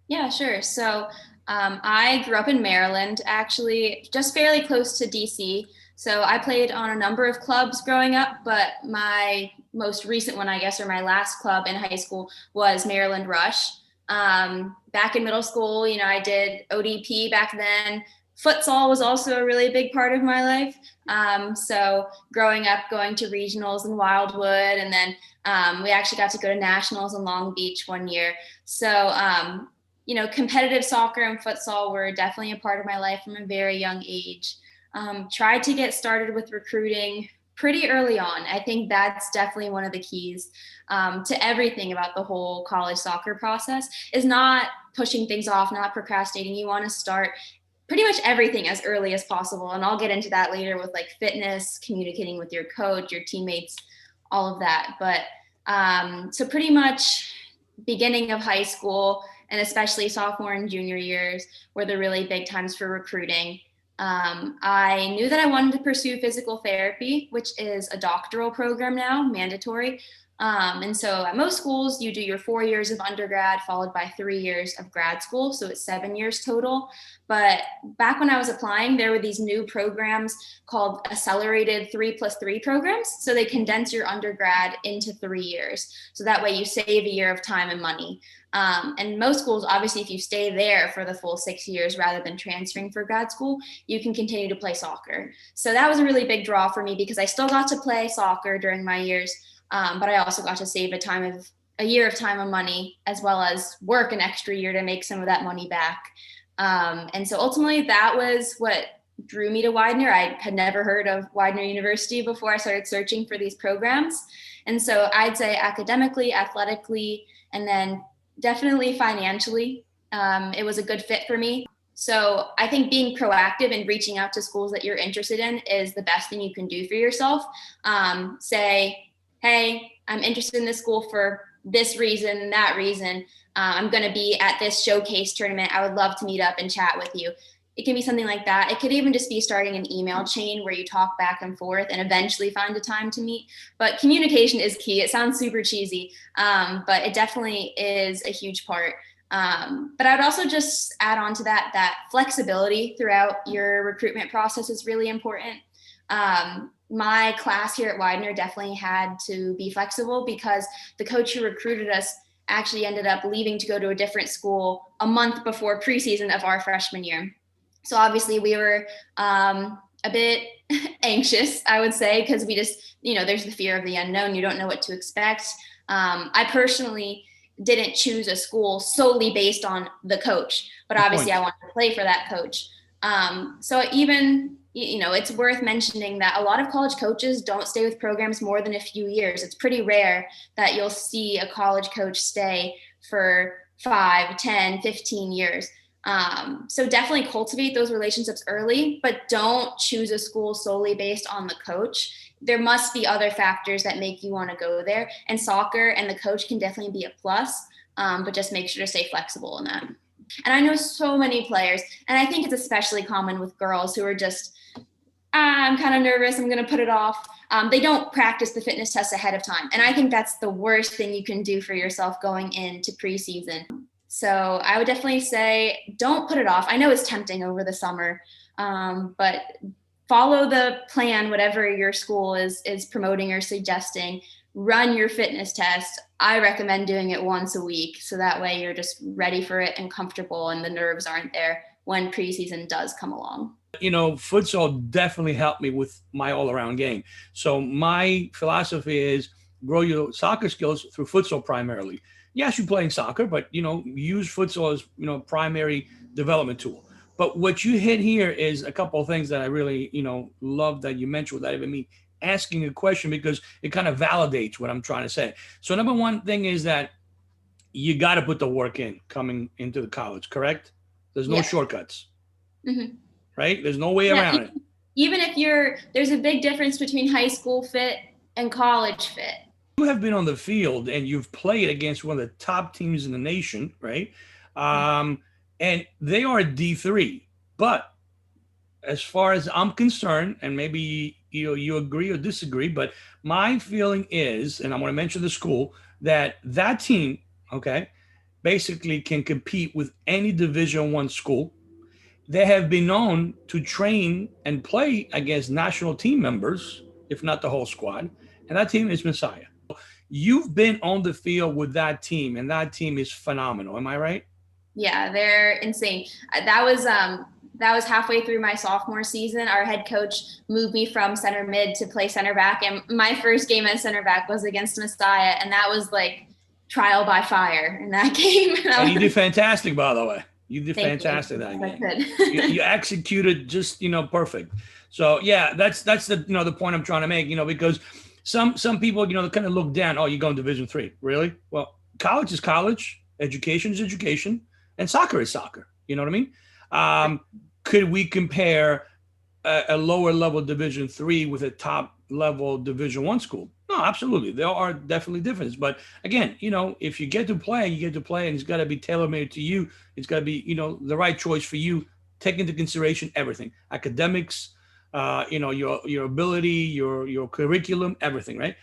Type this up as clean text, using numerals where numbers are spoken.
Yeah, sure. So I grew up in Maryland, actually, just fairly close to DC. So I played on a number of clubs growing up, but my most recent one, I guess, or my last club in high school was Maryland Rush. Back in middle school, I did ODP back then. Futsal was also a really big part of my life. So growing up, going to regionals in Wildwood, and then we actually got to go to nationals in Long Beach one year. So competitive soccer and futsal were definitely a part of my life from a very young age. Tried to get started with recruiting pretty early on. I think that's definitely one of the keys to everything about the whole college soccer process is not pushing things off, not procrastinating. You want to start pretty much everything as early as possible. And I'll get into that later with like fitness, communicating with your coach, your teammates, all of that. But so pretty much beginning of high school, and especially sophomore and junior years were the really big times for recruiting. I knew that I wanted to pursue physical therapy, which is a doctoral program now, mandatory. And so at most schools, you do your 4 years of undergrad followed by 3 years of grad school. So it's 7 years total. But back when I was applying, there were these new programs called accelerated 3+3 programs. So they condense your undergrad into 3 years. So that way you save a year of time and money. And most schools, obviously, if you stay there for the full 6 years rather than transferring for grad school, you can continue to play soccer. So that was a really big draw for me because I still got to play soccer during my years. But I also got to save a year of time and money, as well as work an extra year to make some of that money back. And so ultimately that was what drew me to Widener. I had never heard of Widener University before I started searching for these programs. And so I'd say academically, athletically, and then definitely financially, it was a good fit for me. So I think being proactive and reaching out to schools that you're interested in is the best thing you can do for yourself. Say, hey, I'm interested in this school for this reason and that reason. I'm going to be at this showcase tournament. I would love to meet up and chat with you. It can be something like that. It could even just be starting an email chain where you talk back and forth and eventually find a time to meet. But communication is key. It sounds super cheesy, but it definitely is a huge part. But I would also just add on to that flexibility throughout your recruitment process is really important. My class here at Widener definitely had to be flexible because the coach who recruited us actually ended up leaving to go to a different school a month before preseason of our freshman year. So obviously we were a bit anxious, I would say, because we just, there's the fear of the unknown. You don't know what to expect. I personally didn't choose a school solely based on the coach, but obviously I wanted to play for that coach. So even, it's worth mentioning that a lot of college coaches don't stay with programs more than a few years. It's pretty rare that you'll see a college coach stay for 5, 10, 15 years. So definitely cultivate those relationships early, but don't choose a school solely based on the coach. There must be other factors that make you want to go there, and soccer and the coach can definitely be a plus, but just make sure to stay flexible in that. And I know so many players, and I think it's especially common with girls who are just, I'm kind of nervous, I'm going to put it off. They don't practice the fitness tests ahead of time. And I think that's the worst thing you can do for yourself going into preseason. So I would definitely say don't put it off. I know it's tempting over the summer, but follow the plan, whatever your school is promoting or suggesting. Run your fitness test. I recommend doing it once a week. So that way you're just ready for it and comfortable and the nerves aren't there when preseason does come along. Futsal definitely helped me with my all-around game. So my philosophy is grow your soccer skills through futsal primarily. Yes, you're playing soccer, but use futsal as primary development tool. But what you hit here is a couple of things that I really love that you mentioned without even me asking a question, because it kind of validates what I'm trying to say. So number one thing is that you got to put the work in coming into the college, correct? There's no shortcuts, right? There's no way around it. Even if there's a big difference between high school fit and college fit. You have been on the field and you've played against one of the top teams in the nation, right? And they are D3. But as far as I'm concerned, and maybe you agree or disagree, but my feeling is, and I want to mention the school, that team, okay, basically can compete with any Division I school. They have been known to train and play against national team members, if not the whole squad. And that team is Messiah. You've been on the field with that team, and that team is phenomenal. Am I right? Yeah, they're insane. That was halfway through my sophomore season. Our head coach moved me from center mid to play center back, and my first game at center back was against Messiah, and that was like trial by fire in that game. And you did fantastic, by the way. You did Thank fantastic you. that game. You executed just, perfect. So yeah, that's the the point I'm trying to make. Because some people they kind of look down. Oh, you're going Division III, really? Well, college is college, education is education, and soccer is soccer. You know what I mean? Could we compare a lower level Division III with a top level Division I school? No, absolutely. There are definitely differences. But again, if you get to play, you get to play, and it's got to be tailor-made to you. It's got to be, the right choice for you. Take into consideration everything: academics, your ability, your curriculum, everything, right?